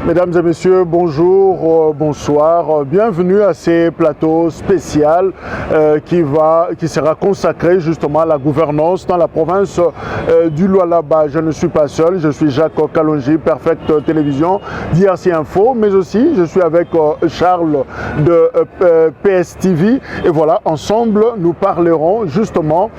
Mesdames et messieurs, bonjour, bonsoir. Bienvenue à ces plateaux spéciaux qui sera consacré justement à la gouvernance dans la province du Lualaba. Je ne suis pas seul, je suis Jacques Kalonji, Perfect Télévision, d'IRC Info, mais aussi je suis avec Charles de PSTV. Et voilà, ensemble, nous parlerons justement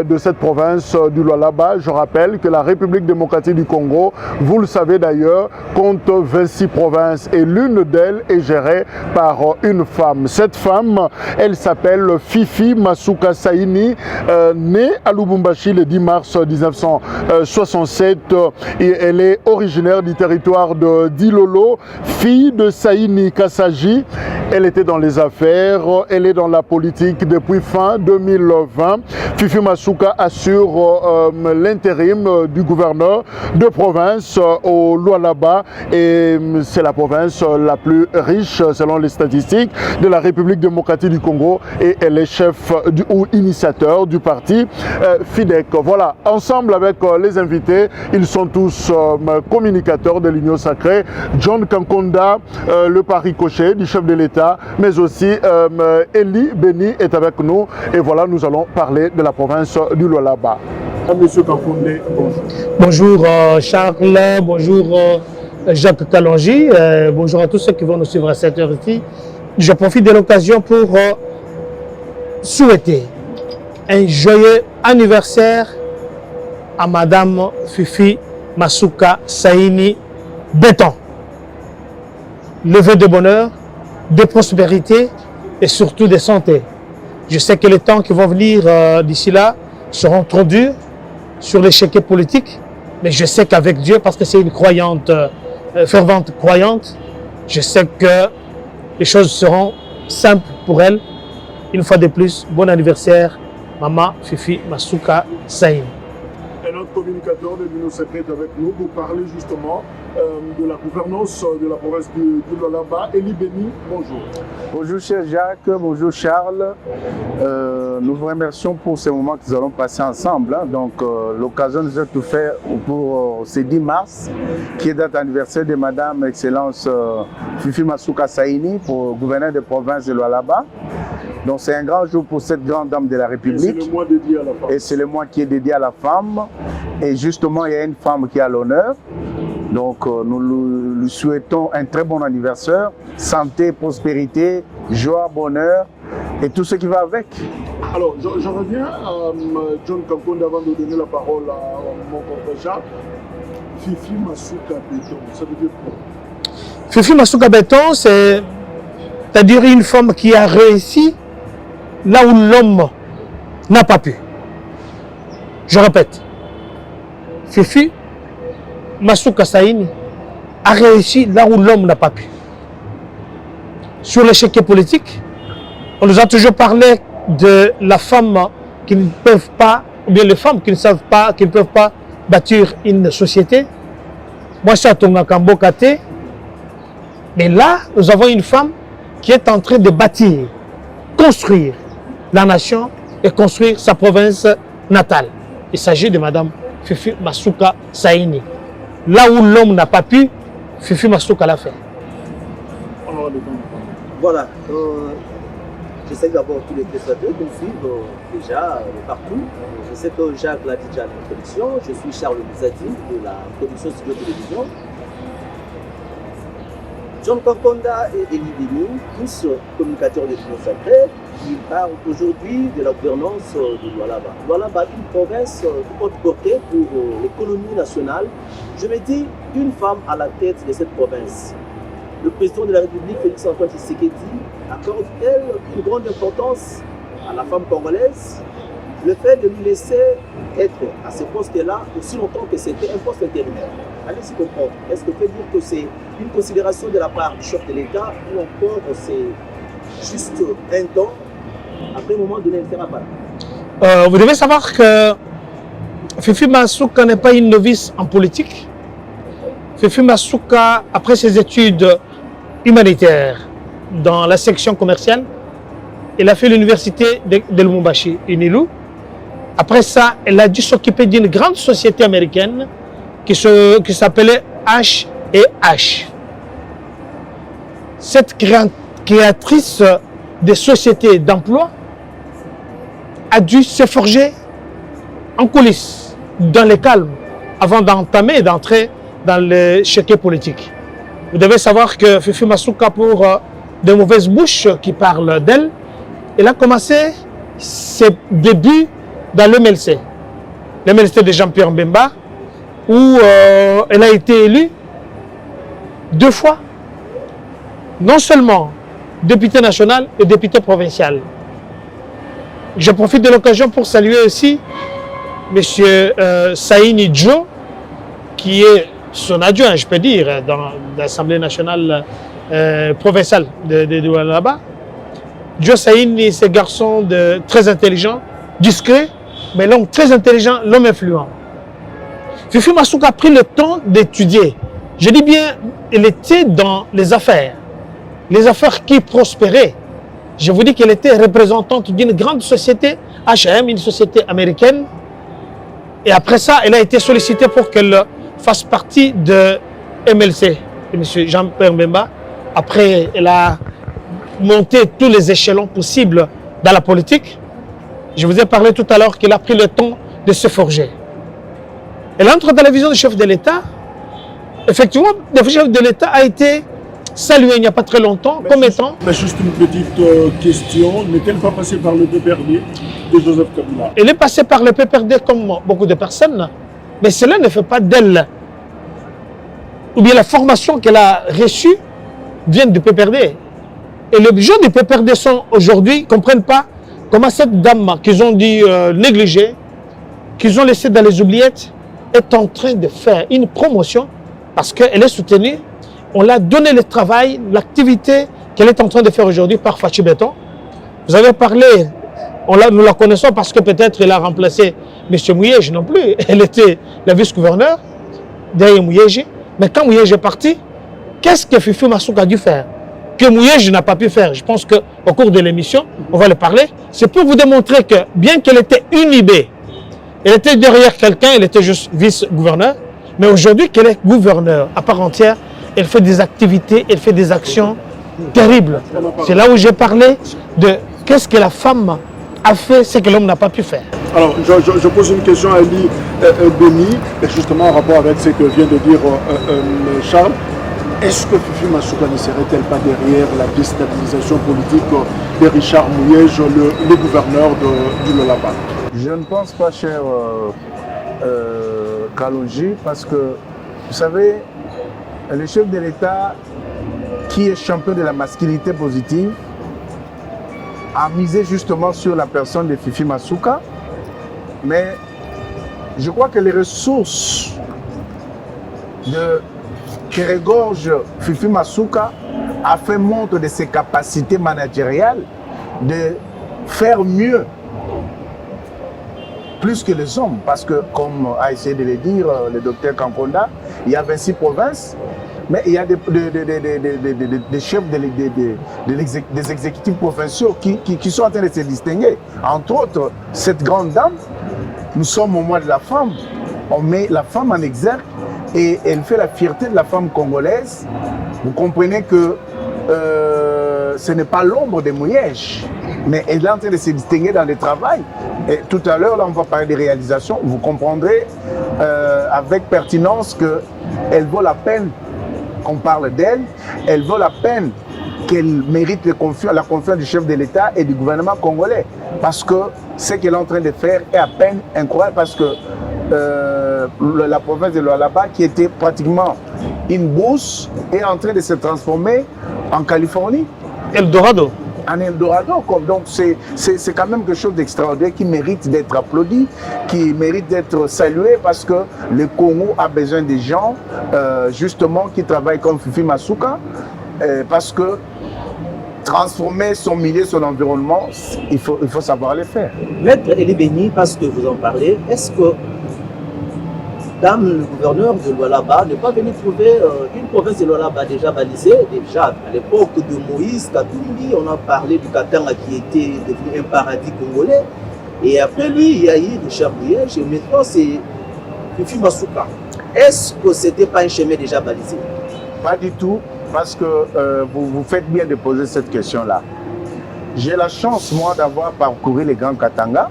de cette province du Lualaba. Je rappelle que la République démocratique du Congo, vous le savez d'ailleurs, compte 26 provinces et l'une d'elles est gérée par une femme. Cette femme, elle s'appelle Fifi Masuka Saini, née à Lubumbashi le 10 mars 1967. Et elle est originaire du territoire de Dilolo, fille de Saini Kassaji. Elle était dans les affaires, elle est dans la politique depuis fin 2020. Fifi Masuka assure l'intérim du gouverneur de province au Lualaba et c'est la province la plus riche selon les statistiques de la République démocratique du Congo et elle est chef ou initiateur du parti FIDEC. Voilà, ensemble avec les invités, ils sont tous communicateurs de l'Union sacrée. John Kankonda, le pari-cocher du chef de l'État, mais aussi Eli Beni est avec nous et voilà, nous allons parler de la province du Lualaba. Monsieur Kankonda, bonjour. Bonjour Charles, bonjour Jacques Kalonji, bonjour à tous ceux qui vont nous suivre à cette heure-ci. Je profite de l'occasion pour souhaiter un joyeux anniversaire à Madame Fifi Masuka Saini Béton. Le vœu de bonheur, de prospérité et surtout de santé. Je sais que les temps qui vont venir d'ici là seront trop durs sur l'échiquier politique, mais je sais qu'avec Dieu, parce que c'est une croyante, fervente croyante, je sais que les choses seront simples pour elle. Une fois de plus, bon anniversaire, Maman Fifi Masuka Saini. Un autre communicateur de l'Union secrète avec nous pour parler justement de la gouvernance de la province du Lualaba. Eli Beni, bonjour. Bonjour cher Jacques, bonjour Charles. Nous vous remercions pour ces moments que nous allons passer ensemble. Donc l'occasion nous a tout fait pour ce 10 mars, qui est date anniversaire de Madame Excellence Fifi Masuka Saini, pour gouverneur de province de Lualaba. Donc c'est un grand jour pour cette grande dame de la République. C'est le mois dédié à la femme. Et c'est le mois qui est dédié à la femme. Et justement, il y a une femme qui a l'honneur. Donc nous lui souhaitons un très bon anniversaire. Santé, prospérité, joie, bonheur et tout ce qui va avec. Alors, je reviens à John Kankonda avant de donner la parole à mon confrère Jacques. Fifi Masuka Béton, ça veut dire quoi? Fifi Masuka Béton, c'est-à-dire une femme qui a réussi là où l'homme n'a pas pu. Je répète, Fifi Masuka Saini a réussi là où l'homme n'a pas pu. Sur l'échiquier politique, on nous a toujours parlé de la femme qui ne peuvent pas, ou bien les femmes qui ne savent pas, qui ne peuvent pas bâtir une société. Moi, je suis à Tongakambo Kate, mais là, nous avons une femme qui est en train de bâtir, construire la nation et construire sa province natale. Il s'agit de Madame Fifi Masuka Saini. Là où l'homme n'a pas pu, Fifi Masuka l'a fait. Voilà, je sais d'abord tous les téléspectateurs qui nous suivent déjà partout. Je sais que Jacques l'a dit déjà dans l'introduction. Je suis Charles Mizadi de la production Studio Télévision. John Kankonda et Eli Beni, tous communicateurs de l'Union sacrée, qui parlent aujourd'hui de la gouvernance de Lualaba. Lualaba, une province de haute portée pour l'économie nationale. Je me dis, une femme à la tête de cette province. Le président de la République, Félix Antoine Tshisekedi, accorde-t-elle une grande importance à la femme congolaise? Le fait de lui laisser être à ce poste-là aussi longtemps que c'était un poste intérimaire. Allez-y comprendre. Est-ce que peut dire que c'est une considération de la part du chef de l'État ou encore c'est juste un temps, après un moment donné, elle ne fera pas? Vous devez savoir que Fifi Masuka n'est pas une novice en politique. Fifi Masuka, après ses études humanitaires dans la section commerciale, elle a fait l'université de Lubumbashi, Unilu. Après ça, elle a dû s'occuper d'une grande société américaine qui s'appelait H&H. cette créatrice de sociétés d'emploi a dû se forger en coulisses, dans le calme, avant d'entamer et d'entrer dans le chéquier politique. Vous devez savoir que Fifi Masuka, pour de mauvaises bouches qui parlent d'elle, elle a commencé ses débuts dans le MLC. Le MLC de Jean-Pierre Mbemba, où elle a été élue 2 fois, non seulement député national et député provincial. Je profite de l'occasion pour saluer aussi M. Saïni Djo, qui est son adjoint, je peux dire, dans l'Assemblée nationale provinciale de Lualaba. Djo Saïni, c'est un garçon très intelligent, discret, mais l'homme très intelligent, l'homme influent. Fifi Masuka a pris le temps d'étudier. Je dis bien, elle était dans les affaires qui prospéraient. Je vous dis qu'elle était représentante d'une grande société, H&M, une société américaine. Et après ça, elle a été sollicitée pour qu'elle fasse partie de MLC, de M. Jean-Pierre Mbemba. Après, elle a monté tous les échelons possibles dans la politique. Je vous ai parlé tout à l'heure qu'elle a pris le temps de se forger. Elle entre dans la vision du chef de l'État. Effectivement, le chef de l'État a été salué il n'y a pas très longtemps comme étant... Mais juste une petite question, n'est-elle pas passée par le PPRD de Joseph Kabila? Elle est passée par le PPRD comme beaucoup de personnes, mais cela ne fait pas d'elle. Ou bien la formation qu'elle a reçue vient du PPRD. Et les gens du PPRD sont aujourd'hui, ne comprennent pas comment cette dame qu'ils ont dit négligée, qu'ils ont laissée dans les oubliettes, est en train de faire une promotion parce qu'elle est soutenue. On l'a donné le travail, l'activité qu'elle est en train de faire aujourd'hui par Fachi Béton. Vous avez parlé, nous la connaissons parce que peut-être elle a remplacé M. Mouyej non plus. Elle était la vice-gouverneure derrière Mouyej. Mais quand Mouyej est parti, qu'est-ce que Fifi Masuka a dû faire que Mouyej n'a pas pu faire? Je pense qu'au cours de l'émission, on va le parler. C'est pour vous démontrer que bien qu'elle était inhibée, elle était derrière quelqu'un, elle était juste vice-gouverneur. Mais aujourd'hui qu'elle est gouverneur à part entière, elle fait des activités, elle fait des actions terribles. C'est là où j'ai parlé de qu'est-ce que la femme a fait, ce que l'homme n'a pas pu faire. Alors, je pose une question à Elie Beni, justement en rapport avec ce que vient de dire Charles. Est-ce que Fifi Masuka ne serait-elle pas derrière la déstabilisation politique de Richard Mouyej, le gouverneur du Lualaba? Je ne pense pas, cher Kalonji, parce que, vous savez, le chef de l'État, qui est champion de la masculinité positive, a misé justement sur la personne de Fifi Masuka. Mais je crois que les ressources que regorge Fifi Masuka a fait montre de ses capacités managériales de faire mieux, plus que les hommes, parce que, comme a essayé de le dire le docteur Kankonda, il y a 26 provinces, mais il y a des chefs des exécutifs provinciaux qui sont en train de se distinguer. Entre autres, cette grande dame, nous sommes au mois de la femme, on met la femme en exergue et elle fait la fierté de la femme congolaise. Vous comprenez que ce n'est pas l'ombre de Mouyej, mais elle est en train de se distinguer dans le travail. Et tout à l'heure, là, on va parler des réalisations. Vous comprendrez avec pertinence qu'elle vaut la peine qu'on parle d'elle. Elle vaut la peine qu'elle mérite la confiance du chef de l'État et du gouvernement congolais. Parce que ce qu'elle est en train de faire est à peine incroyable. Parce que la province de Lualaba, qui était pratiquement une bourse, est en train de se transformer en Californie. Eldorado. En Eldorado. Donc c'est quand même quelque chose d'extraordinaire qui mérite d'être applaudi, qui mérite d'être salué, parce que le Congo a besoin des gens justement qui travaillent comme Fifi Masuka, parce que transformer son milieu, son environnement, il faut savoir le faire. Maître Elie Beni, parce que vous en parlez, est-ce que Dame, le gouverneur de Lualaba, n'est pas venu trouver une province de Lualaba déjà balisée? Déjà, à l'époque de Moïse Katumbi, on a parlé du Katanga qui était devenu un paradis congolais. Et après lui, il y a eu Richard Mouyej, et maintenant c'est Fifi Masuka. Est-ce que ce n'était pas un chemin déjà balisé? Pas du tout. parce que vous faites bien de poser cette question-là. J'ai la chance, moi, d'avoir parcouru les Grands Katanga.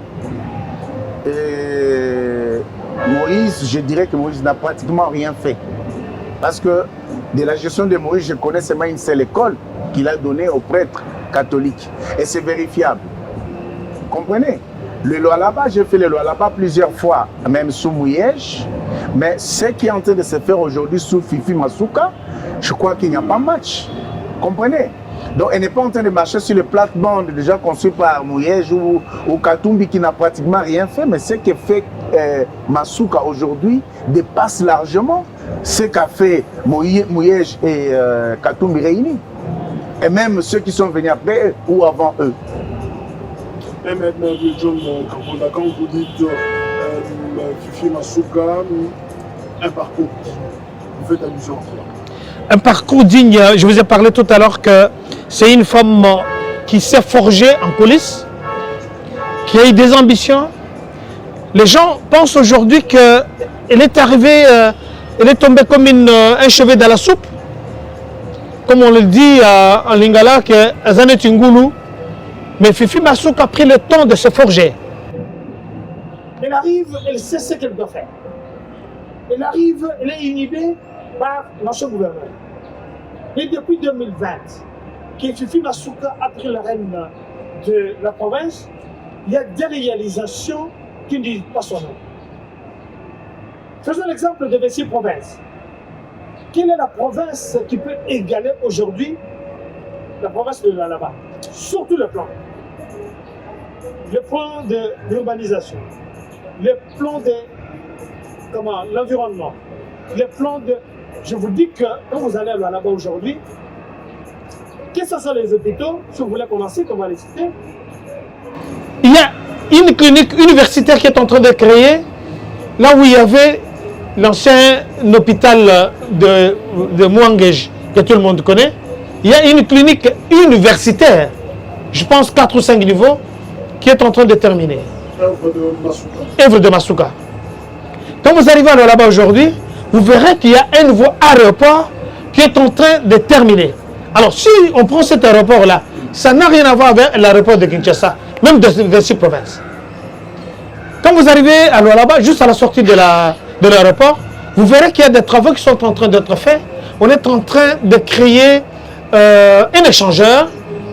Et Moïse, je dirais que Moïse n'a pratiquement rien fait. Parce que de la gestion de Moïse, je connais seulement une seule école qu'il a donnée aux prêtres catholiques. Et c'est vérifiable. Vous comprenez? Le Lualaba, j'ai fait le Lualaba plusieurs fois, même sous Mouyej. Mais ce qui est en train de se faire aujourd'hui sous Fifi Masuka, je crois qu'il n'y a pas match. Vous comprenez? Donc, elle n'est pas en train de marcher sur le plate-bande déjà construit par Mouyej ou Katumbi qui n'a pratiquement rien fait. Mais ce que fait Masuka aujourd'hui dépasse largement ce qu'a fait Mouyej et Katumbi réunis. Et même ceux qui sont venus après eux ou avant eux. Et maintenant, John Kaponda, quand vous dites Fifi Masuka, un parcours, vous faites allusion à cela. Un parcours digne, je vous ai parlé tout à l'heure que c'est une femme qui s'est forgée en coulisses, qui a eu des ambitions. Les gens pensent aujourd'hui qu'elle est arrivée, elle est tombée comme un cheveu dans la soupe. Comme on le dit en lingala, que Azane Tingulu. Mais Fifi Masuka a pris le temps de se forger. Elle arrive, elle sait ce qu'elle doit faire. Elle arrive, elle est inhibée par l'ancien gouvernement. Et depuis 2020, que Fifi Masuka a pris la reine de la province, il y a des réalisations qui ne disent pas son nom. Faisons l'exemple de Vessie Province. Quelle est la province qui peut égaler aujourd'hui la province de Lualaba? Surtout le plan. Le plan de l'urbanisation, le plan de l'environnement, le plan de... Je vous dis que quand vous allez à Lualaba aujourd'hui, quels sont les hôpitaux, si vous voulez commencer, qu'on va les citer? Il y a une clinique universitaire qui est en train de créer, là où il y avait l'ancien hôpital de Mouangej, que tout le monde connaît. Il y a une clinique universitaire, je pense 4 ou 5 niveaux, qui est en train de terminer. Œuvre de Masuka. Quand vous arrivez là-bas aujourd'hui, vous verrez qu'il y a un nouveau aéroport qui est en train de terminer. Alors si on prend cet aéroport-là, ça n'a rien à voir avec l'aéroport de Kinshasa, même de Vessie Province. Quand vous arrivez à Lualaba, juste à la sortie de l'aéroport, vous verrez qu'il y a des travaux qui sont en train d'être faits. On est en train de créer un échangeur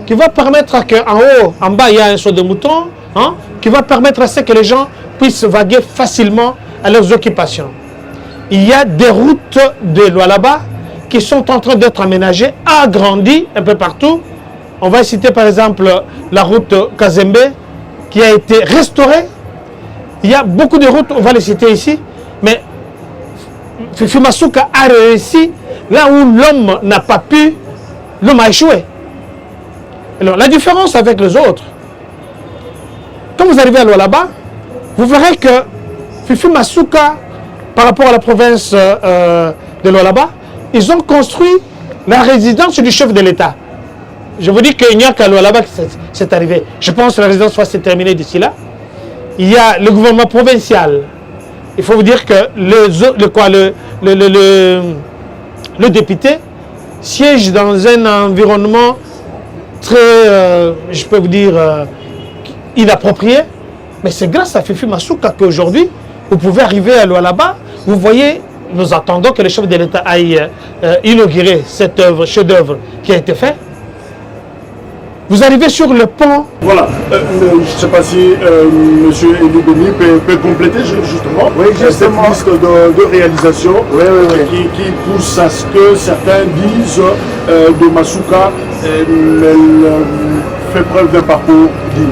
qui va permettre qu'en haut, en bas, il y a un saut de mouton, hein, qui va permettre à ce que les gens puissent vaguer facilement à leurs occupations. Il y a des routes de Lualaba qui sont en train d'être aménagées, agrandies un peu partout. On va citer par exemple la route Kazembe qui a été restaurée. Il y a beaucoup de routes, on va les citer ici, mais Fifi Masuka a réussi là où l'homme n'a pas pu, l'homme a échoué. Alors, la différence avec les autres, quand vous arrivez à Lualaba, vous verrez que Fifi Masuka, par rapport à la province de Lualaba, ils ont construit la résidence du chef de l'État. Je vous dis qu'il n'y a qu'à Lualaba que c'est arrivé. Je pense que la résidence va se terminer d'ici là. Il y a le gouvernement provincial. Il faut vous dire que le député siège dans un environnement très, je peux vous dire, inapproprié. Mais c'est grâce à Fifi Masuka qu'aujourd'hui, vous pouvez arriver à Lualaba. Vous voyez, nous attendons que le chef de l'État aille inaugurer cette œuvre, chef-d'œuvre qui a été fait. Vous arrivez sur le pont. Voilà, je ne sais pas si M. Elie Beni peut compléter justement, cette liste de réalisations qui pousse à ce que certains disent de Masuka fait preuve d'un parcours digne.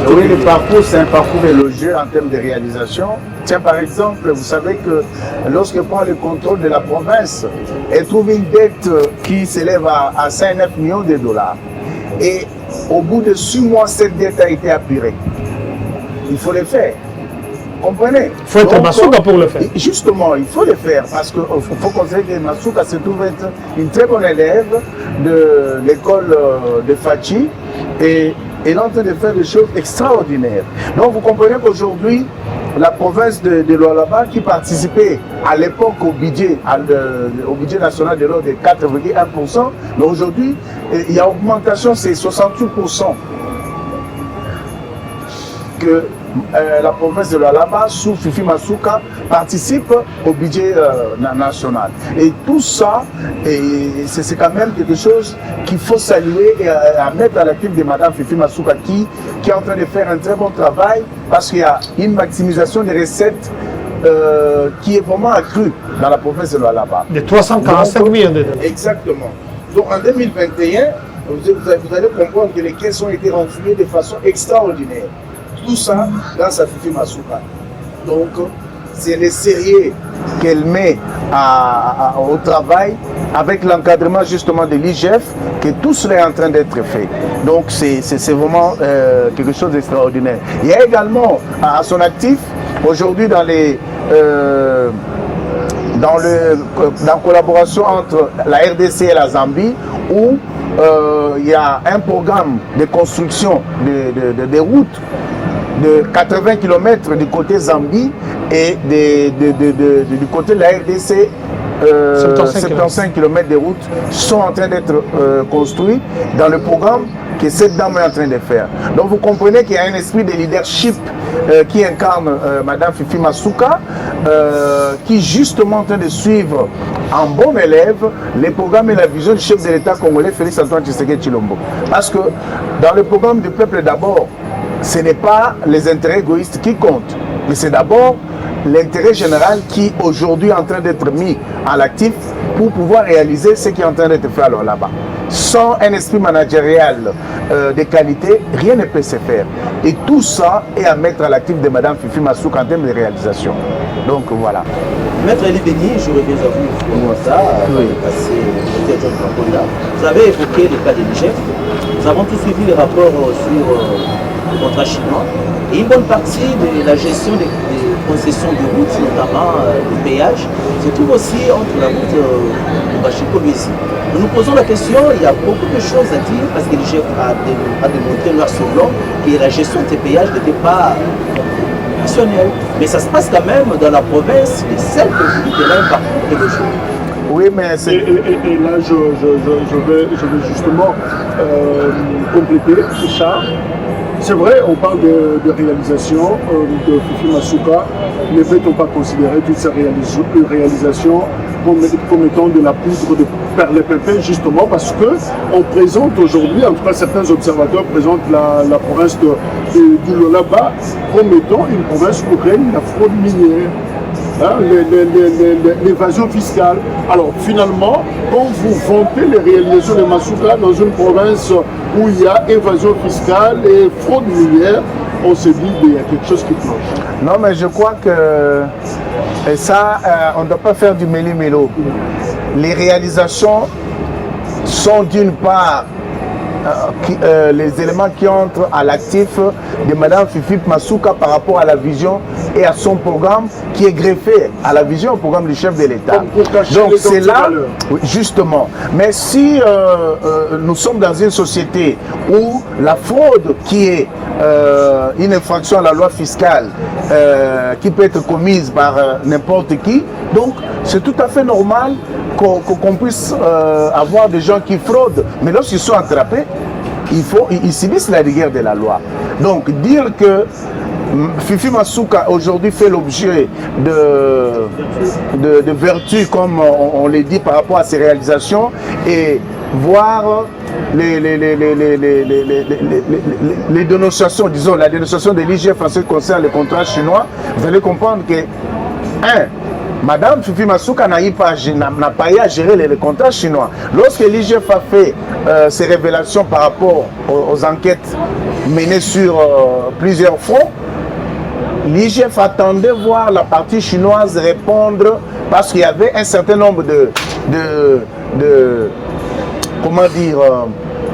Oui, le parcours, c'est un parcours élogieux en termes de réalisation. Tiens, par exemple, vous savez que lorsqu'elle prend le contrôle de la province, elle trouve une dette qui s'élève à 5-9 millions de dollars. Et au bout de 6 mois, cette dette a été apurée. Il faut le faire. Comprenez? Il faut être Masuka pour le faire. Justement, il faut le faire parce qu'il faut considérer que Masuka se trouve être une très bonne élève de l'école de Fachi et elle est en train de faire des choses extraordinaires. Donc vous comprenez qu'aujourd'hui, la province de Lualaba qui participait à l'époque au budget national de l'ordre de 4,1%, mais aujourd'hui, il y a augmentation, c'est 68% que la province de Lualaba, sous Fifi Masuka, participe au budget national. Et tout ça, c'est quand même quelque chose qu'il faut saluer et à mettre à l'actif de Madame Fifi Masuka qui est en train de faire un très bon travail parce qu'il y a une maximisation des recettes qui est vraiment accrue dans la province de Lualaba. De 345 millions de dollars. Exactement. Donc en 2021, vous allez comprendre que les caisses ont été renflouées de façon extraordinaire. Tout ça grâce à Fifi Masuka. Donc, c'est le sérieux qu'elle met au travail avec l'encadrement justement de l'IGF que tout cela est en train d'être fait. Donc, c'est vraiment quelque chose d'extraordinaire. Il y a également à son actif, aujourd'hui dans la collaboration entre la RDC et la Zambie, où il y a un programme de construction des routes de 80 km du côté Zambie et du côté de la RDC, 75 km de routes sont en train d'être construits dans le programme que cette dame est en train de faire. Donc vous comprenez qu'il y a un esprit de leadership qui incarne Madame Fifi Masuka, qui est justement en train de suivre en bon élève les programmes et la vision du chef de l'État congolais Félix Antoine Tshisekedi Tshilombo. Parce que dans le programme du peuple d'abord, ce n'est pas les intérêts égoïstes qui comptent, mais c'est d'abord l'intérêt général qui aujourd'hui est en train d'être mis à l'actif pour pouvoir réaliser ce qui est en train d'être fait alors là-bas. Sans un esprit managérial de qualité, rien ne peut se faire. Et tout ça est à mettre à l'actif de Madame Fifi Masuka en termes de réalisation. Donc voilà. Maître Eli Béni, je reviens à vous pour ça. Oui. Vous avez évoqué le cas de l'IGF. Nous avons tous suivi les rapports sur le contrat chinois. Et une bonne partie de la gestion des concessions de routes, notamment des péages, se trouve aussi entre la route de Bachiko-Luizi. Nous nous posons la question, il y a beaucoup de choses à dire, parce que l'IGF a démontré noir sur blanc que la gestion de ces péages n'était pas rationnelle. Mais ça se passe quand même dans la province, et celle que vous dites là, par quelque chose. Oui, mais c'est... Et là, je vais justement compléter ça. C'est vrai, on parle de réalisation de Fifi Masuka. Ne peut-on pas considérer toute ces réalisations comme étant de la poudre de perlimpinpin, justement parce qu'on présente aujourd'hui, en tout cas certains observateurs présentent la province du Lualaba comme étant une province où règne la fraude minière. Hein, l'évasion fiscale. Alors finalement, quand vous vantez les réalisations de Masuka dans une province où il y a évasion fiscale et fraude minière, on se dit qu'il y a quelque chose qui cloche. Non, mais je crois que et ça, on ne doit pas faire du méli-mélo. Les réalisations sont d'une part les éléments qui entrent à l'actif de Madame Fifi Masuka par rapport à la vision et à son programme qui est greffé à la vision au programme du chef de l'État. Donc c'est là, justement. Mais si nous sommes dans une société où la fraude qui est une infraction à la loi fiscale qui peut être commise par n'importe qui, donc c'est tout à fait normal qu'on puisse avoir des gens qui fraudent. Mais lorsqu'ils sont attrapés, ils subissent la rigueur de la loi. Donc dire que Fifi Masuka aujourd'hui fait l'objet de vertus, comme on le dit par rapport à ses réalisations, et voir les dénonciations, disons la dénonciation de l'IGF en ce qui concerne le contrat chinois, vous allez comprendre que Madame Fifi Masuka n'a pas eu à gérer les contrats chinois. Lorsque l'IGF a fait ses révélations par rapport aux enquêtes menées sur plusieurs fronts, l'IGF attendait voir la partie chinoise répondre parce qu'il y avait un certain nombre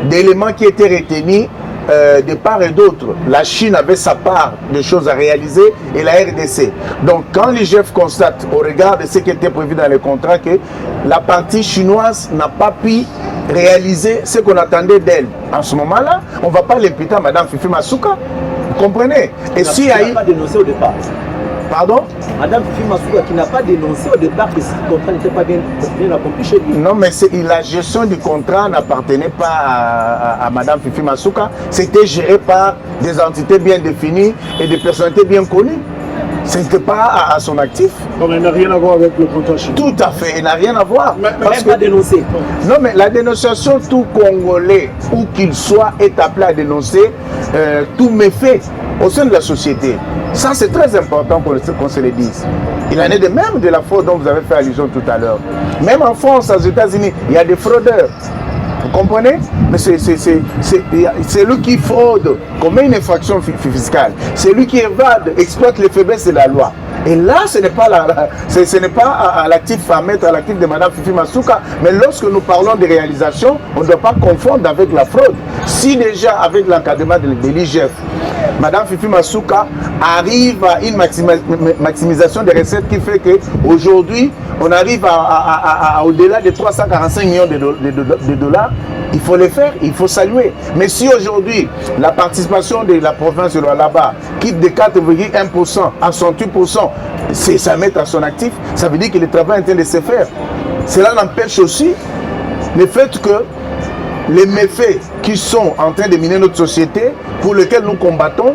d'éléments qui étaient retenus de part et d'autre. La Chine avait sa part de choses à réaliser et la RDC. Donc quand l'IGF constate au regard de ce qui était prévu dans les contrats que la partie chinoise n'a pas pu réaliser ce qu'on attendait d'elle, en ce moment-là, on ne va pas l'imputer à Madame Fifi Masuka. Vous comprenez? Et si pas dénoncé au départ. Pardon? Madame Fifi Masuka qui n'a pas dénoncé au départ que ce contrat n'était pas bien accompli chez lui. Non, mais la gestion du contrat n'appartenait pas à Madame Fifi Masuka. C'était géré par des entités bien définies et des personnalités bien connues. Ce n'était pas à son actif. Donc elle n'a rien à voir avec le contrat chinois. Tout à fait, il n'a rien à voir. Mais pas dénoncé. Non, mais la dénonciation, tout Congolais, où qu'il soit, est appelé à dénoncer tout méfait au sein de la société. Ça, c'est très important qu'on se le dise. Il en est de même de la fraude dont vous avez fait allusion tout à l'heure. Même en France, aux États-Unis, il y a des fraudeurs. Vous comprenez? Mais c'est lui qui fraude, commet une infraction fiscale. C'est lui qui évade, exploite les faiblesses de la loi. Et là, ce n'est pas à l'actif à mettre à l'actif de Mme Fifi Masuka, mais lorsque nous parlons de réalisation, on ne doit pas confondre avec la fraude. Si déjà, avec l'encadrement de l'IGF, Mme Fifi Masuka arrive à une maximisation des recettes qui fait qu'aujourd'hui, on arrive à au-delà de 345 millions de dollars, il faut le faire, il faut saluer. Mais si aujourd'hui, la participation de la province de Lualaba quitte de 4,1% à 68%, c'est ça mettre à son actif, ça veut dire que le travail est en train de se faire. Cela n'empêche aussi le fait que les méfaits qui sont en train de miner notre société, pour lesquels nous combattons,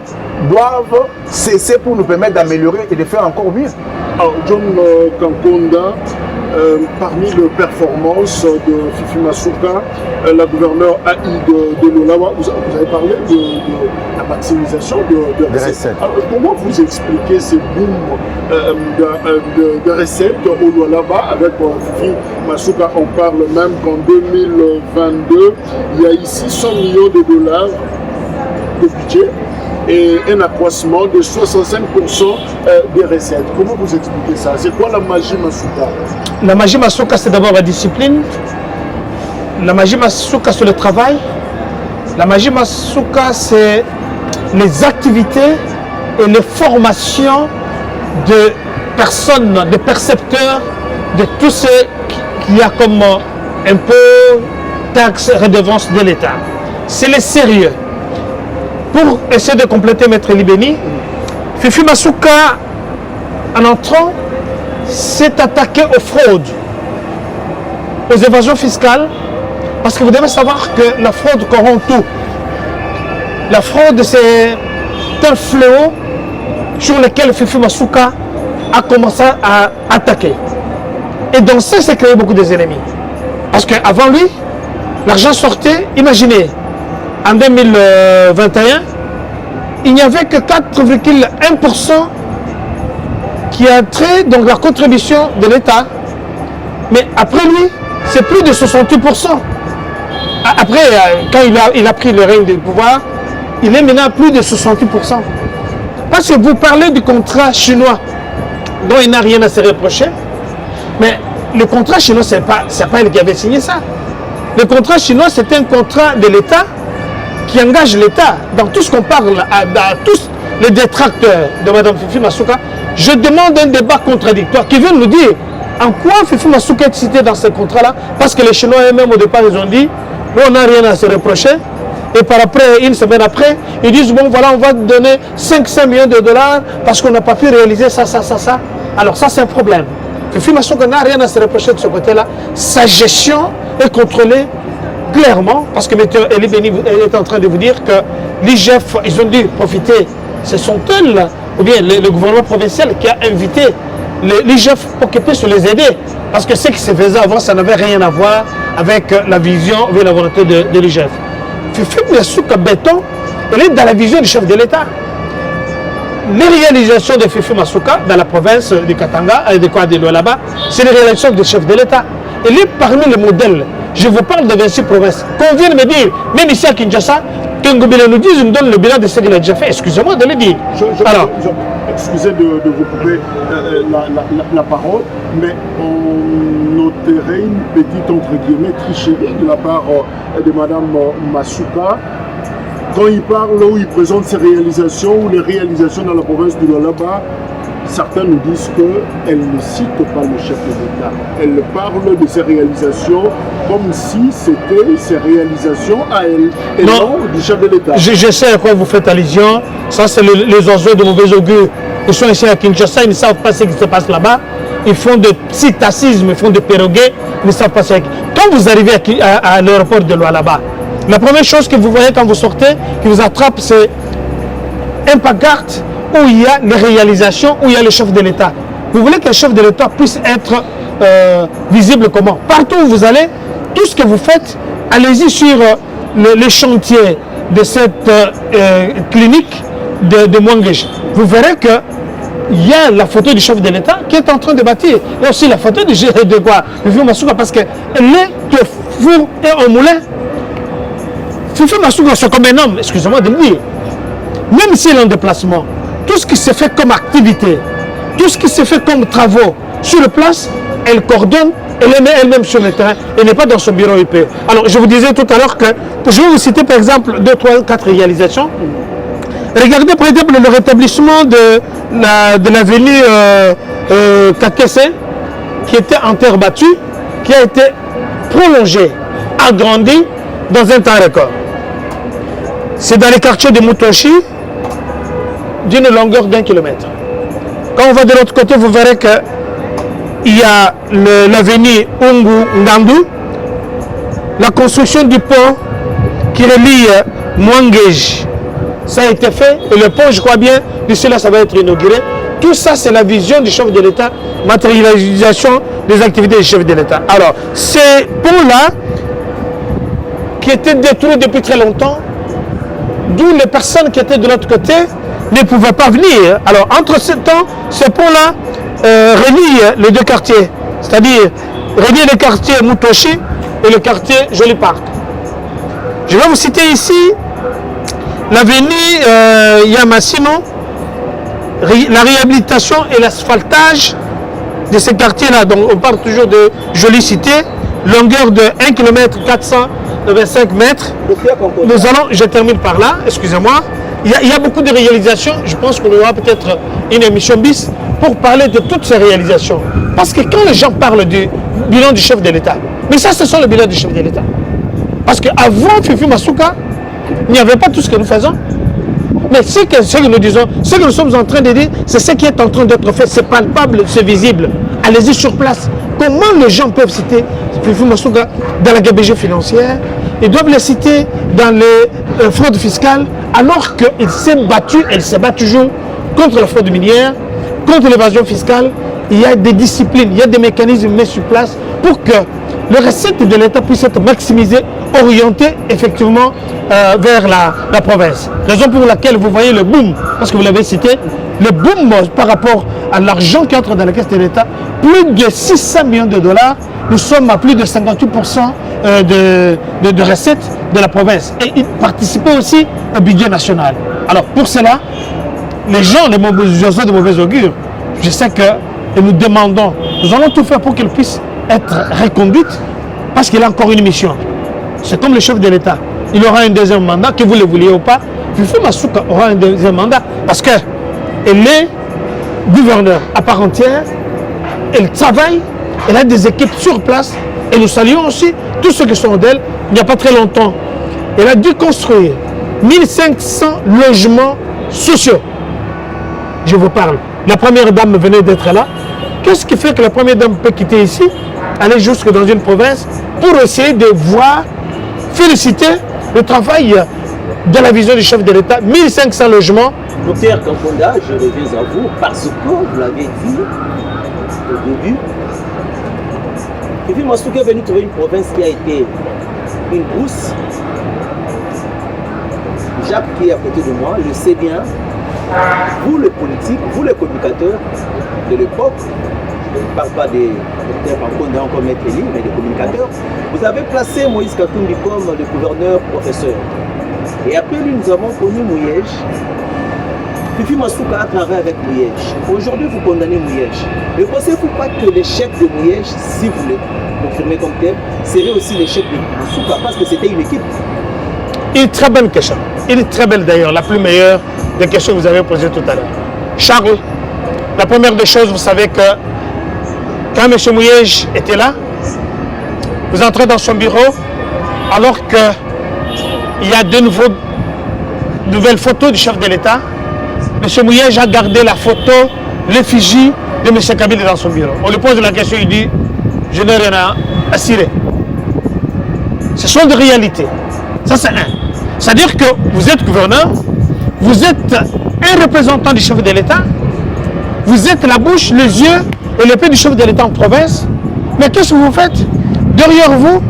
doivent cesser pour nous permettre d'améliorer et de faire encore mieux. Alors, John Kankonda, parmi les performances de Fifi Masuka, la gouverneure AI de Lualaba, vous avez parlé de la maximisation de recettes. Alors, comment vous expliquez ces booms de recettes au Lualaba avec Fifi Masuka? On parle même qu'en 2022, il y a ici 100 millions de dollars de budget et un accroissement de 65% des recettes. Comment vous expliquez ça? C'est quoi la magie Masuka? La magie Masuka, c'est d'abord la discipline. La magie Masuka, c'est le travail. La magie Masuka, c'est les activités et les formations de personnes, de percepteurs, de tout ce qu'il y a comme impôts, taxes, redevances de l'État. C'est le sérieux. Pour essayer de compléter Maître Libeni, Fifi Masuka, en entrant, s'est attaqué aux fraudes, aux évasions fiscales, parce que vous devez savoir que la fraude corrompt tout. La fraude, c'est un fléau sur lequel Fifi Masuka a commencé à attaquer. Et dans ça, s'est créé beaucoup d'ennemis. Parce qu'avant lui, l'argent sortait, imaginez, en 2021, il n'y avait que 4,1% qui entrait dans la contribution de l'État. Mais après lui, c'est plus de 68%. Après, quand il a pris le règne du pouvoir, il est maintenant à plus de 68%. Parce que vous parlez du contrat chinois, dont il n'a rien à se reprocher, mais le contrat chinois, ce n'est pas elle qui avait signé ça. Le contrat chinois, c'est un contrat de l'État qui engage l'État. Dans tout ce qu'on parle, dans tous les détracteurs de Mme Fifi Masuka, je demande un débat contradictoire qui veut nous dire en quoi Fifi Masuka est cité dans ce contrat-là, parce que les Chinois eux-mêmes au départ ils ont dit nous on n'a rien à se reprocher, et par après, une semaine après, ils disent bon voilà on va donner 500 millions de dollars parce qu'on n'a pas pu réaliser ça. Alors ça c'est un problème. Fifi Masuka n'a rien à se reprocher de ce côté-là. Sa gestion est contrôlée clairement, parce que M. Eli Beni est en train de vous dire que l'IGF, ils ont dû profiter, ce sont eux, ou bien le gouvernement provincial qui a invité l'IGF pour qu'ils puissent les aider. Parce que ce qui se faisait avant, ça n'avait rien à voir avec la vision, avec la volonté de l'IGF. Fifi Masuka Béton, elle est dans la vision du chef de l'État. Les réalisations de Fifi Masuka dans la province du Katanga et de Lualaba, c'est les réalisations du chef de l'État. Elle est parmi les modèles. Je vous parle de 26 provinces. Qu'on vienne me dire, même ici à Kinshasa, qu'un Ngobila nous dise, il me donne le bilan de ce qu'il a déjà fait. Excusez-moi de le dire. Excusez de vous couper la parole, mais on noterait une petite, entre guillemets, tricherie de la part de Mme Masuka. Quand il parle ou il présente ses réalisations ou les réalisations dans la province de Lualaba, certains nous disent qu'elle ne cite pas le chef de l'État. Elle parle de ses réalisations comme si c'était ses réalisations à elle et non du chef de l'État. Je sais à quoi vous faites allusion. Ça, c'est les oiseaux de mauvais augure Ils sont ici à Kinshasa, ils ne savent pas ce qui se passe là-bas. Ils font de citacisme, ils font de perroguets, ils ne savent pas ce qui se passe. Quand vous arrivez à l'aéroport de Lualaba, la première chose que vous voyez quand vous sortez, qui vous attrape, c'est un pancarte où il y a les réalisations, où il y a le chef de l'État. Vous voulez que le chef de l'État puisse être visible comment? Partout où vous allez, tout ce que vous faites, allez-y sur les chantiers de cette clinique de Mwangeji. Vous verrez que il y a la photo du chef de l'État qui est en train de bâtir. Il y a aussi la photo de quoi? Fifi Masuka, parce que les four et un moulin. Fifi Masuka, c'est comme un homme, excusez-moi de le dire. Même s'il est en déplacement, tout ce qui se fait comme activité, tout ce qui se fait comme travaux sur le place, elle coordonne, elle est elle-même sur le terrain, elle n'est pas dans son bureau IP. Alors, je vous disais tout à l'heure que, je vais vous citer par exemple 2, 3, 4 réalisations. Regardez par exemple le rétablissement de l'avenue Kakese, qui était en terre battue, qui a été prolongé, agrandi dans un temps record. C'est dans les quartiers de Mutoshi, d'une longueur d'1 kilomètre. Quand on va de l'autre côté, vous verrez qu'il y a l'avenue Ungu Ngandu, la construction du pont qui relie Mwangeji. Ça a été fait et le pont, je crois bien, d'ici là, ça va être inauguré. Tout ça, c'est la vision du chef de l'État, matérialisation des activités du chef de l'État. Alors, ces ponts-là, qui étaient détruits depuis très longtemps, d'où les personnes qui étaient de l'autre côté ne pouvaient pas venir. Alors, entre ce temps, ce pont-là relie les deux quartiers, c'est-à-dire relie le quartier Mutoshi et le quartier Joli Park. Je vais vous citer ici l'avenue Yamasino, la réhabilitation et l'asphaltage de ces quartiers-là. Donc on parle toujours de Jolie Cité, longueur de 1 km 425 mètres. Nous allons, je termine par là, excusez-moi. Il y a beaucoup de réalisations, je pense qu'on aura peut-être une émission bis pour parler de toutes ces réalisations. Parce que quand les gens parlent du bilan du chef de l'État, mais ça, ce sont le bilan du chef de l'État. Parce qu'avant Fifi Masuka, il n'y avait pas tout ce que nous faisons. Mais ce que nous disons, ce que nous sommes en train de dire, c'est ce qui est en train d'être fait. C'est palpable, c'est visible. Allez-y sur place. Comment les gens peuvent citer Fifi Masuka dans la gabegie financière? Ils doivent les citer dans les fraudes fiscales, alors qu'il s'est battu, elle se bat toujours contre la fraude minière, contre l'évasion fiscale. Il y a des disciplines, il y a des mécanismes mis sur place pour que les recettes de l'État puissent être maximisées, orientées effectivement vers la province. Raison pour laquelle vous voyez le boom, parce que vous l'avez cité, le boom par rapport à l'argent qui entre dans la caisse de l'État, plus de 600 millions de dollars, nous sommes à plus de 58% de recettes de la province. Et ils participaient aussi au budget national. Alors pour cela, les gens, les oiseaux de mauvais augure, je sais que nous demandons, nous allons tout faire pour qu'elle puisse être reconduite, parce qu'il a encore une mission. C'est comme le chef de l'État. Il aura un deuxième mandat, que vous le vouliez ou pas. Fifi Masuka aura un deuxième mandat, parce qu'elle est gouverneure à part entière, elle travaille, elle a des équipes sur place, et nous saluons aussi tous ceux qui sont d'elle. Il n'y a pas très longtemps, elle a dû construire 1500 logements sociaux. Je vous parle. La première dame venait d'être là. Qu'est-ce qui fait que la première dame peut quitter ici, aller jusque dans une province pour essayer de voir, féliciter le travail de la vision du chef de l'État, 1500 logements. Docteur Kamponda, je reviens à vous parce que vous l'avez dit au début, Fifi Masuka est venu trouver une province qui a été une brousse. Jacques qui est à côté de moi, je sais bien, vous les politiques, vous les communicateurs de l'époque, je ne parle pas des docteurs Kamponda encore maître Eli, mais des communicateurs, vous avez placé Moïse Katumbi comme le gouverneur professeur. Et après lui, nous avons connu Mouyej. Fifi Masuka a travaillé avec Mouyej. Aujourd'hui, vous condamnez Mouyej. Ne pensez-vous pas que l'échec de Mouyej, si vous le confirmez comme tel, serait aussi l'échec de Masuka, parce que c'était une équipe? Une très bonne question. Elle est très belle d'ailleurs, la plus meilleure des questions que vous avez posées tout à l'heure. Charles, la première des choses, vous savez que quand M. Mouyej était là, vous entrez dans son bureau, alors qu'il y a de nouvelles photos du chef de l'État, M. Mouyej a gardé la photo, l'effigie de M. Kabila dans son bureau. On lui pose la question, il dit, je n'ai rien à cirer. Ce sont des réalités. Ça, c'est un. C'est-à-dire que vous êtes gouverneur, vous êtes un représentant du chef de l'État, vous êtes la bouche, les yeux et le pied du chef de l'État en province. Mais qu'est-ce que vous faites? Derrière vous,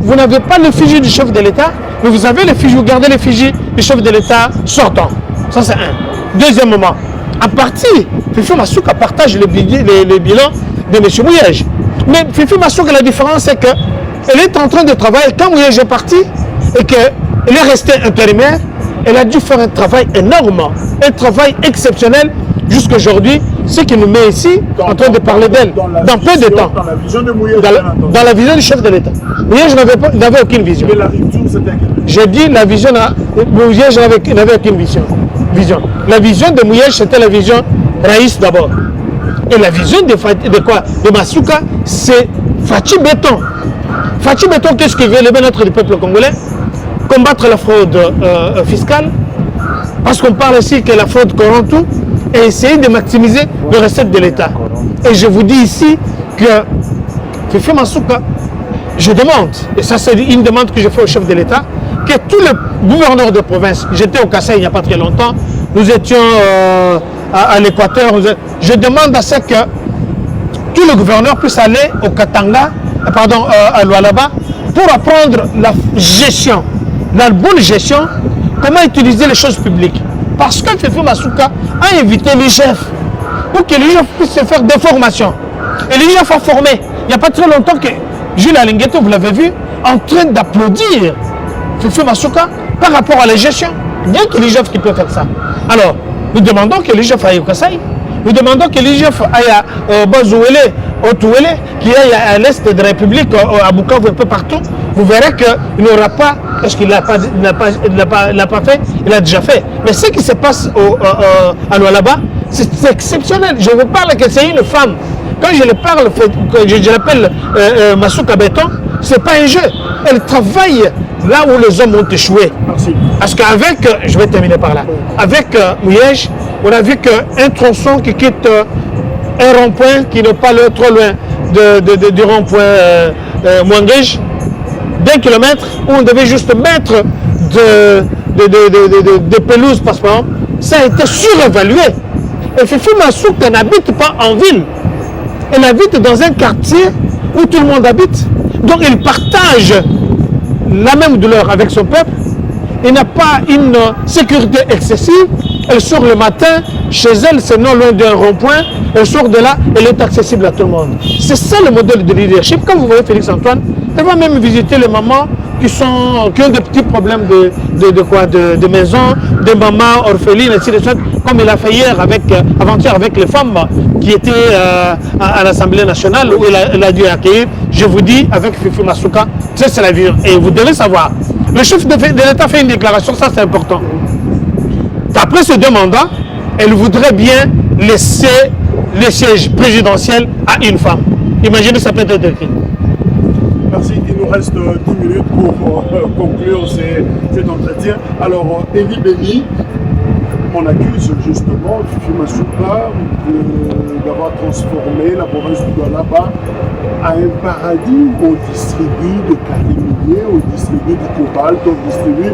vous n'avez pas l'effigie du chef de l'État, mais vous avez l'effigie, vous gardez l'effigie du chef de l'État sortant. Ça, c'est un. Deuxièmement, en partie, Fifi Masuka partage le bilan de M. Mouyej. Mais Fifi Masuka, la différence, c'est qu'elle est en train de travailler. Quand Mouyej est parti et qu'elle est restée intérimaire, elle a dû faire un travail énorme, un travail exceptionnel jusqu'à aujourd'hui, ce qui nous met ici en train de parler d'elle dans peu de temps. Dans la vision de Mouyej. Dans la vision du chef de l'État. Mouyej n'avait aucune vision. Mais la rupture, c'était J'ai dit la vision, Mouyej n'avait aucune vision. La vision de Mouyej, c'était la vision Raïs d'abord. Et la vision de Masuka, c'est Fachi Béton. Fachi Béton, qu'est-ce qu'il veut? Le bien-être du peuple congolais, combattre la fraude fiscale, parce qu'on parle ici que la fraude corrompt tout, et essayer de maximiser les recettes de l'État. Et je vous dis ici que Fifi Masuka, je demande, et ça c'est une demande que je fais au chef de l'État, que tous les gouverneurs de province, j'étais au Kassai il n'y a pas très longtemps, nous étions à l'Équateur, je demande à ce que tous les gouverneurs puissent aller au Katanga, à Lualaba, pour apprendre la gestion, la bonne gestion, comment utiliser les choses publiques. Parce que Fifi Masuka a invité l'IGF pour que l'IGF puisse se faire des formations. Et l'IGF a formé. Il n'y a pas très longtemps que Jules Alingueto, vous l'avez vu, en train d'applaudir Fifi Masuka par rapport à la gestion. Bien que l'IGF qui peut faire ça. Alors, nous demandons que l'IGF aille au Kassai. Nous demandons que l'IGF aille à Bazouélé, au Touélé, qui aille à l'est de la République, à Bukavu, un peu partout. Vous verrez qu'il n'aura pas, parce qu'il ne l'a pas fait, il l'a déjà fait. Mais ce qui se passe à Lualaba, c'est exceptionnel. Je vous parle que c'est une femme. Quand je le parle, je l'appelle Masuka Béton, ce n'est pas un jeu. Elle travaille là où les hommes ont échoué. Merci. Parce qu'avec, je vais terminer par là, avec Mouyej, on a vu qu'un tronçon qui quitte un rond-point qui n'est pas trop loin du rond-point Mouangej, d'1 kilomètre, où on devait juste mettre de pelouse, parce que ça a été surévalué. Et Fifi Masuka n'habite pas en ville. Elle habite dans un quartier où tout le monde habite. Donc il partage la même douleur avec son peuple. Il n'a pas une sécurité excessive. Elle sort le matin, chez elle, c'est non loin d'un rond-point. Elle sort de là, elle est accessible à tout le monde. C'est ça le modèle de leadership. Quand vous voyez Félix Antoine, elle va même visiter les mamans qui ont des petits problèmes de maison, des mamans orphelines, ainsi de suite, comme il a fait avant-hier avec les femmes qui étaient à l'Assemblée nationale où elle a dû accueillir. Je vous dis, avec Fifi Masuka, c'est la vie. Et vous devez savoir, le chef de l'État fait une déclaration, ça c'est important. Après ces 2 mandats, elle voudrait bien laisser le siège présidentiel à une femme. Imaginez, ça peut être écrit. Merci. Il nous reste 10 minutes pour conclure cet entretien. Alors, Eli Béni, on accuse justement Fifi Masuka d'avoir transformé la province du Lualaba à un paradis où on distribue de cariminier, on distribue du cobalt, on distribue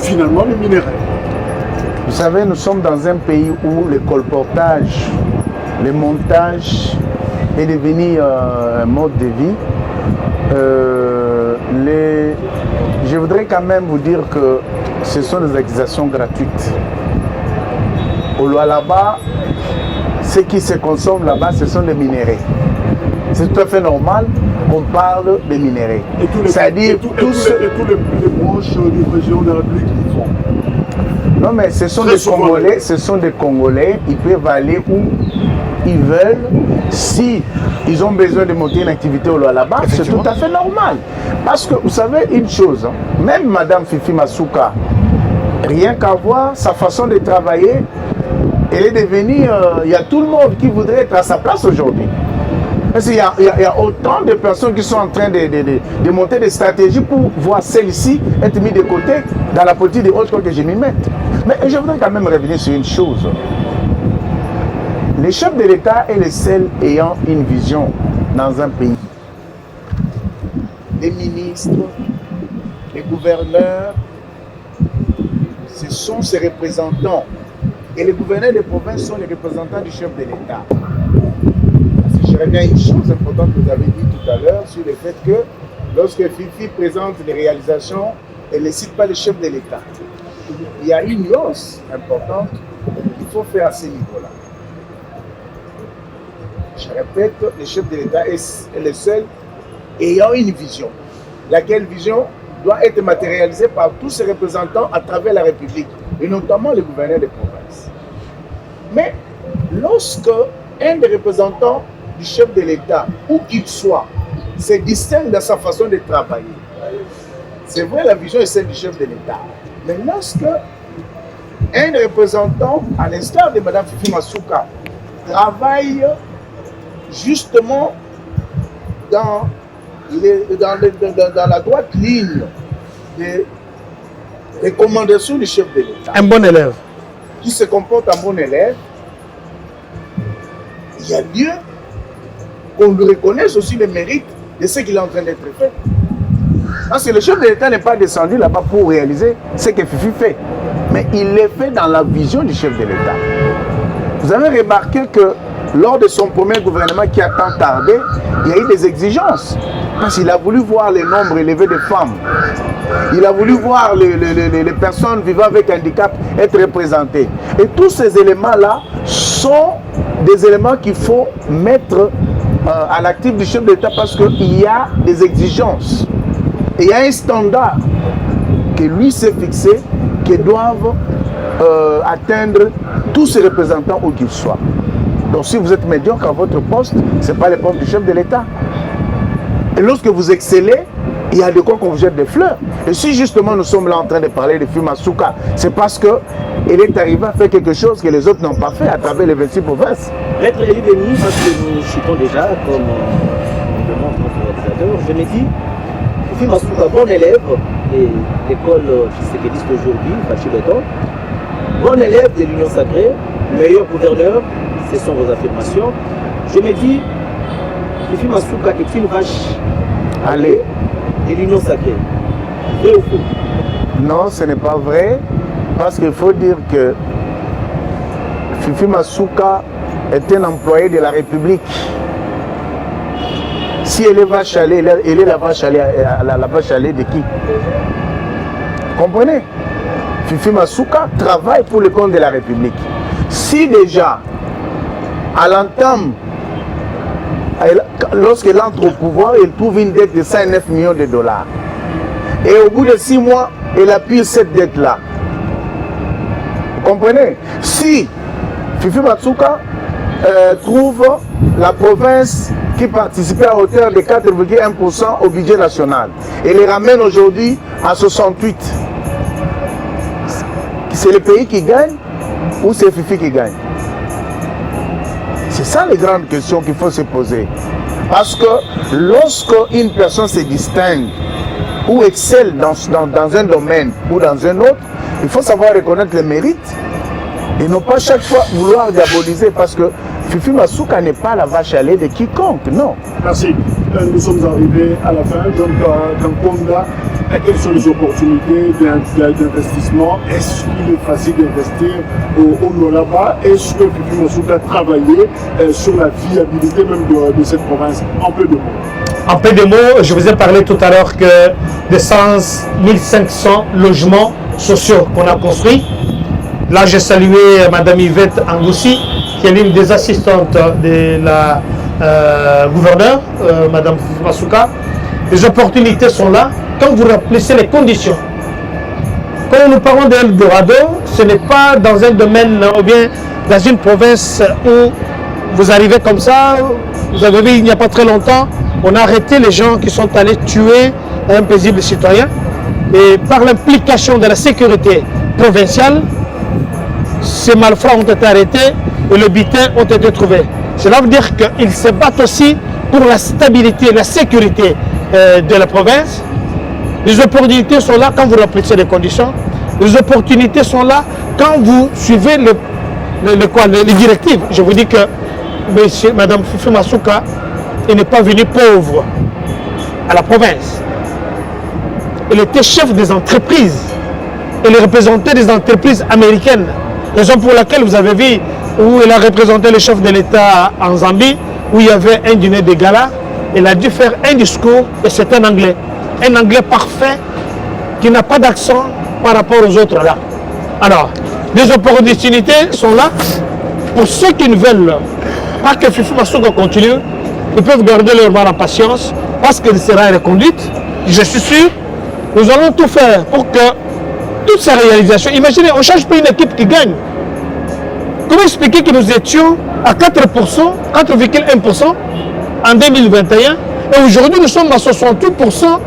finalement le minerai. Vous savez, nous sommes dans un pays où le colportage, le montage est devenu un mode de vie. Je voudrais quand même vous dire que ce sont des accusations gratuites. Au Lualaba, ce qui se consomme là-bas, ce sont des minéraux. C'est tout à fait normal qu'on parle des minéraux. C'est-à-dire tous les proches du président de la République qui font. Non, mais ce sont des Congolais, ils peuvent aller où ils veulent. Si ils ont besoin de monter une activité au Lualaba, c'est tout à fait normal. Parce que vous savez une chose, même Madame Fifi Masuka, rien qu'à voir sa façon de travailler, elle est devenue, il y a tout le monde qui voudrait être à sa place aujourd'hui. Parce qu'il y a autant de personnes qui sont en train de monter des stratégies pour voir celle-ci être mise de côté dans la politique de autres que je m'y mette. Mais je voudrais quand même revenir sur une chose. Les chefs de l'État est les seuls ayant une vision dans un pays. Les ministres, les gouverneurs, ce sont ces représentants. Et les gouverneurs des provinces sont les représentants du chef de l'État. Je reviens à une chose importante que vous avez dit tout à l'heure sur le fait que lorsque Fifi présente les réalisations, elle ne cite pas le chef de l'État. Il y a une nuance importante qu'il faut faire à ce niveau-là. Je répète, le chef de l'État est le seul ayant une vision. Laquelle vision doit être matérialisée par tous ses représentants à travers la République, et notamment les gouverneurs des provinces. Mais lorsque un des représentants du chef de l'État, où qu'il soit, se distingue dans sa façon de travailler, c'est vrai, la vision est celle du chef de l'État. Mais lorsque un représentant, à l'instar de Mme Fifi Masuka, travaille justement dans la droite ligne des recommandations du chef de l'État. Un bon élève. Qui se comporte en bon élève, il y a lieu qu'on lui reconnaisse aussi le mérite de ce qu'il est en train d'être fait. Parce que le chef de l'État n'est pas descendu là-bas pour réaliser ce que Fifi fait. Mais il le fait dans la vision du chef de l'État. Vous avez remarqué que lors de son premier gouvernement qui a tant tardé, il y a eu des exigences. Parce qu'il a voulu voir le nombre élevé de femmes. Il a voulu voir les personnes vivant avec handicap être représentées. Et tous ces éléments-là sont des éléments qu'il faut mettre à l'actif du chef de l'État parce qu'il y a des exigences. Et il y a un standard que lui s'est fixé, que doivent atteindre tous ses représentants où qu'ils soient. Donc si vous êtes médiocre à votre poste, ce n'est pas le poste du chef de l'État. Et lorsque vous excellez, il y a de quoi qu'on vous jette des fleurs. Et si justement nous sommes là en train de parler de Fifi Masuka, c'est parce qu'elle est arrivée à faire quelque chose que les autres n'ont pas fait à travers les 26 provinces. Maître Elie Denis, parce que nous chutons déjà, comme le montre notre réalisateur, je me dis, Fifi Masuka, bon élève, et l'école qui s'existe aujourd'hui, Fachi-Béton, bon élève de l'Union Sacrée, meilleur gouverneur, ce sont vos affirmations. Je me dis, Fifi Masuka est une vache. Allez. De l'Union Sacrée. Vrai ou faux? Non, ce n'est pas vrai, parce qu'il faut dire que Fifi Masuka est un employé de la République. Si elle est vache à lait, elle est la vache à lait, la vache à lait de qui? Vous comprenez? Fifi Masuka travaille pour le compte de la République. Si déjà, à l'entame, lorsqu'elle entre au pouvoir, elle trouve une dette de 109 millions de dollars. Et au bout de 6 mois, elle appuie cette dette-là. Vous comprenez? Si Fifi Masuka trouve la province qui participait à hauteur de 4,1% au budget national et les ramène aujourd'hui à 68, c'est le pays qui gagne ou c'est Fifi qui gagne? C'est ça les grandes questions qu'il faut se poser. Parce que lorsque une personne se distingue ou excelle dans un domaine ou dans un autre, il faut savoir reconnaître les mérites et non pas chaque fois vouloir diaboliser parce que Fifi Masuka n'est pas la vache à lait de quiconque, non. Merci. Nous sommes arrivés à la fin. Donc, dans Konda, quelles sont les opportunités d'investissement? Est-ce qu'il est facile d'investir au Lualaba? Est-ce que Fifi Masuka a travaillé sur la viabilité même de cette province? En peu de mots. En peu de mots, je vous ai parlé tout à l'heure que de 1500 logements sociaux qu'on a construits. Là, j'ai salué Mme Yvette Angoussi, qui est l'une des assistantes de la gouverneure, Mme Fifi Masuka. Les opportunités sont là quand vous remplissez les conditions. Quand nous parlons d'Eldorado, ce n'est pas dans un domaine ou bien dans une province où vous arrivez comme ça. Vous avez vu, il n'y a pas très longtemps, on a arrêté les gens qui sont allés tuer un paisible citoyen. Et par l'implication de la sécurité provinciale, ces malfrats ont été arrêtés et le butin ont été trouvés. Cela veut dire qu'ils se battent aussi pour la stabilité et la sécurité de la province. Les opportunités sont là quand vous remplissez les conditions. Les opportunités sont là quand vous suivez les directives, je vous dis que Madame Fifi Masuka, elle n'est pas venue pauvre à la province. Elle était chef des entreprises. Elle représentait des entreprises américaines. Raison pour laquelle vous avez vu où elle a représenté le chef de l'État en Zambie, où il y avait un dîner de gala. Elle a dû faire un discours et c'est un anglais. Un anglais parfait qui n'a pas d'accent par rapport aux autres là. Alors, les opportunités sont là. Pour ceux qui ne veulent pas que Fifi Masuka continue, ils peuvent garder leur mal en patience parce qu'elle sera reconduite. Je suis sûr, nous allons tout faire pour que toutes ces réalisations, imaginez, on ne change pas une équipe qui gagne. Comment expliquer que nous étions à 4%, 4,1% en 2021 et aujourd'hui nous sommes à 68%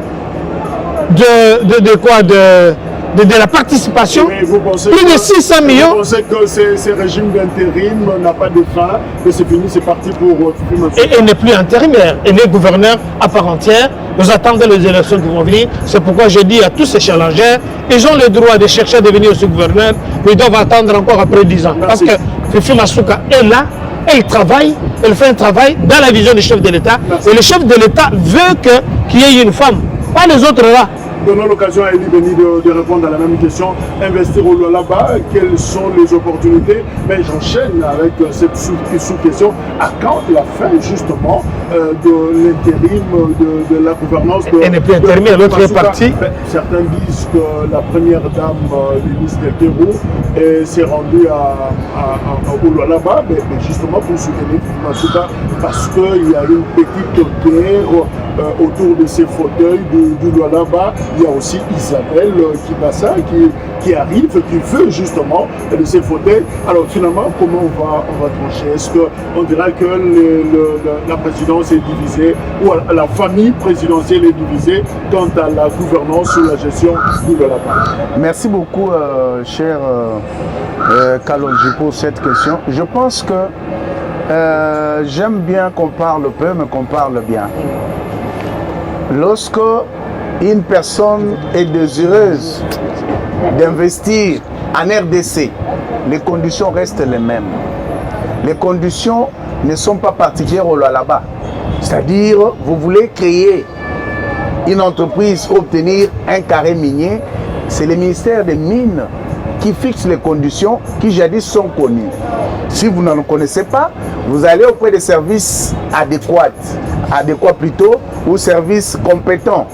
de la participation, plus de 600 millions. Vous pensez que ces régimes d'intérim n'ont pas de fin, que c'est fini, c'est parti pour Fifi Masuka? Et elle n'est plus intérimaire, elle est gouverneur à part entière. Nous attendons les élections qui vont venir. C'est pourquoi je dis à tous ces challengers, ils ont le droit de chercher à devenir aussi gouverneur, mais ils doivent attendre encore après 10 ans. Merci. Parce que Fifi Masuka est là, elle travaille, elle fait un travail dans la vision du chef de l'État. Et le chef de l'État veut qu'il y ait une femme, pas les autres là. Donnons l'occasion à Elie Béni de répondre à la même question. Investir au Lualaba, quelles sont les opportunités? Mais j'enchaîne avec cette sous-question. À quand la fin justement de l'intérim de la gouvernance Elle n'est plus intérimaire, l'autre est partie. Certains disent que la première dame, ministre Kérou, s'est rendue au Lualaba, mais justement pour soutenir Fifi Masuka, parce qu'il y a une petite guerre autour de ces fauteuils du Lualaba. Il y a aussi Isabelle Kibassa qui arrive, qui veut justement de ces fauteuils. Alors finalement, comment on va trancher? Est-ce qu'on dira que la présidence est divisée ou la famille présidentielle est divisée quant à la gouvernance ou la gestion du Lualaba? Merci beaucoup, cher Kalonji, pour cette question. Je pense que j'aime bien qu'on parle peu, mais qu'on parle bien. Lorsque une personne est désireuse d'investir en RDC, les conditions restent les mêmes. Les conditions ne sont pas particulières au Lualaba. C'est-à-dire, vous voulez créer une entreprise, obtenir un carré minier, c'est le ministère des Mines qui fixe les conditions qui jadis sont connues. Si vous n'en connaissez pas, vous allez auprès des services adéquats plutôt, ou services compétents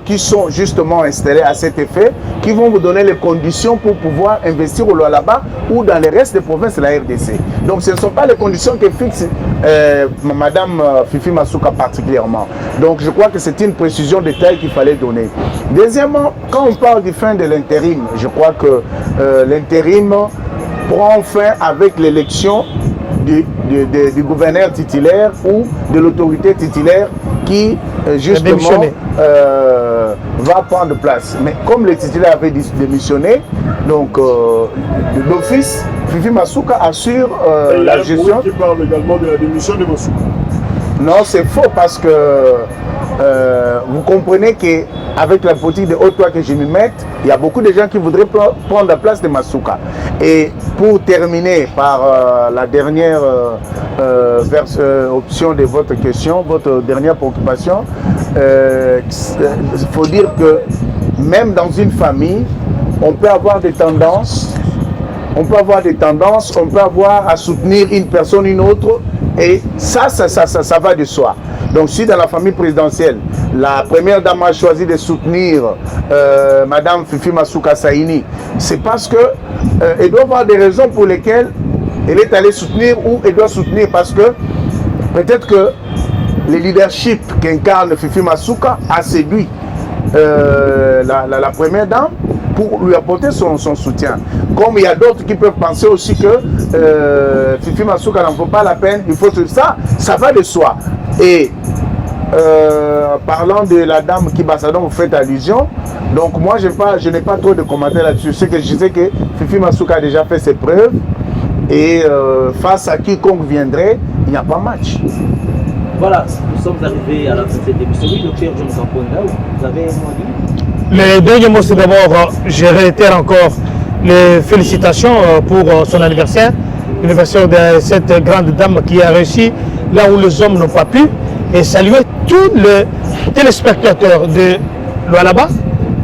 qui sont justement installés à cet effet, qui vont vous donner les conditions pour pouvoir investir au Lualaba ou dans les restes des provinces de la RDC. Donc ce ne sont pas les conditions que fixe Madame Fifi Masuka particulièrement. Donc je crois que c'est une précision de taille qu'il fallait donner. Deuxièmement, quand on parle du fin de l'intérim, je crois que l'intérim prend fin avec l'élection du gouverneur titulaire ou de l'autorité titulaire qui justement va prendre place. Mais comme le titulaire avait démissionné, donc l'office, Fifi Masuka assure la gestion. Qui parle également de la démission de Masuka. Non, c'est faux parce que vous comprenez qu'avec la politique de haute-loi que je m'y mette, il y a beaucoup de gens qui voudraient prendre la place de Masuka. Et pour terminer par la dernière option de votre question, votre dernière préoccupation, il faut dire que même dans une famille, on peut avoir des tendances, on peut avoir à soutenir une personne, une autre, et ça va de soi. Donc si dans la famille présidentielle, la première dame a choisi de soutenir Madame Fifi Masuka Saini, c'est parce que elle doit avoir des raisons pour lesquelles elle est allée soutenir ou elle doit soutenir, parce que peut-être que le leadership qu'incarne Fifi Masuka a séduit la première dame pour lui apporter son soutien. Comme il y a d'autres qui peuvent penser aussi que Fifi Masuka n'en vaut pas la peine, il faut ça va de soi. Et parlant de la dame Kibassa dont vous faites allusion, donc moi je n'ai pas trop de commentaires là-dessus. Ce que je sais que Fifi Masuka a déjà fait ses preuves et face à quiconque viendrait, il n'y a pas match. Voilà, nous sommes arrivés à la fin de cette émission. Oui, docteur John Kamponda, vous avez un mot à dire? Le dernier mot, c'est d'abord, je réitère encore les félicitations pour son anniversaire, l'anniversaire de cette grande dame qui a réussi là où les hommes n'ont pas pu, et saluer tous les téléspectateurs de Lualaba,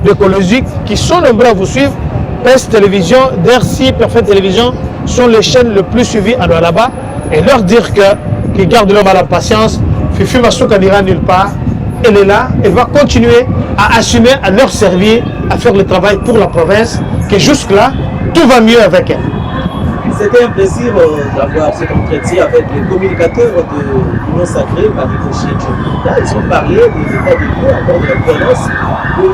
d'écologie, qui sont nombreux à vous suivre. PES Télévision, DRC, Parfait Télévision sont les chaînes les plus suivies à Lualaba, et leur dire qu'ils gardent leur la patience. Fifi Masuka n'ira nulle part, elle est là, elle va continuer à assumer, à leur servir, à faire le travail pour la province, que jusque-là, tout va mieux avec elle. C'était un plaisir d'avoir cet entretien avec les communicateurs de l'Union Sacrée, Marie-Rocher Tchoukounda. Ils ont parlé de l'état de lieu, encore de la gouvernance de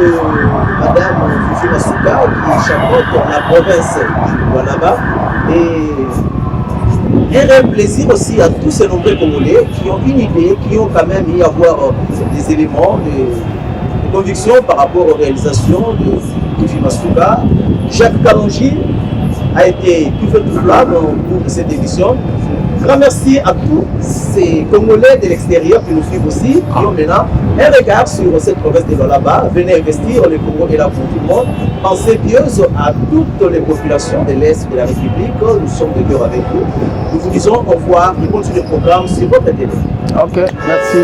Madame Fifi Masuka, qui chapeaute la province du Lualaba. Et un réel plaisir aussi à tous ces nombreux Congolais qui ont une idée, qui ont quand même eu à voir des éléments de conviction par rapport aux réalisations de Fifi Masuka. Jacques Kalonji a été tout fait tout flamme au cours de cette émission. Grand merci à tous ces Congolais de l'extérieur qui nous suivent aussi, qui ont maintenant un regard sur cette province de Lualaba. Venez investir, le Congo est là pour tout le monde. Pensez pieuse à toutes les populations de l'Est de la République. Nous sommes de cœur avec vous. Nous vous disons au revoir et continuez le programme sur votre télé. Ok, merci.